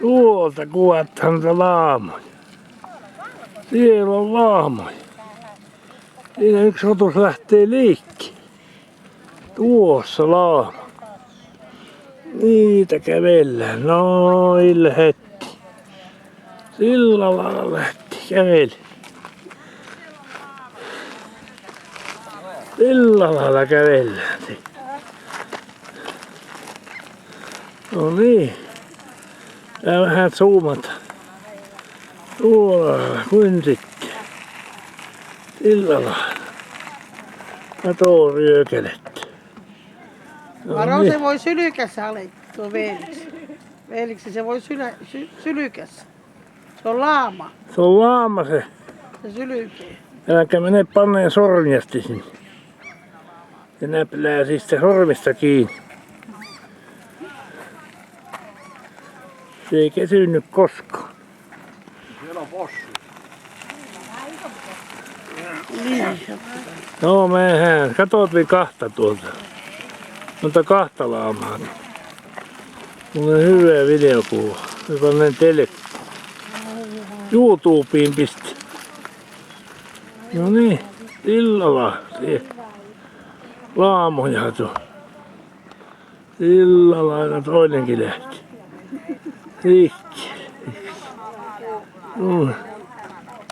Tuolta kuvataan niitä laamoja. Siellä on laamoja. Siinä yksi otus lähtee liikkeelle. Tuossa laama. Niitä kävellään. Noin lähetti. Sillä lailla lähti käveli. Sillä lailla kävellään. No niin. Tää vähän zoomata. Tuolla kuin sitten. Sillä lailla. Kato ryökelet. Varo se voi sylykässä olla tuo Veeliksi. Veeliksi se voi sylykässä. Se on laama. Se on laama se. Se sylykee. Äläkä mene panneen sormiasti sinne. Se näplää siis se sormista kiinni. Se ei kesynyt koskaan. Siellä on possu. Niin. No mehän, katot kahta tuolta. Mutta kahta laamaa. Mulla on hyvä videokuva. Joka on teille YouTubeen pisti. No niin, illalla laamoja tuo. Sillä lailla toinenkin lähti. Liikkeelle.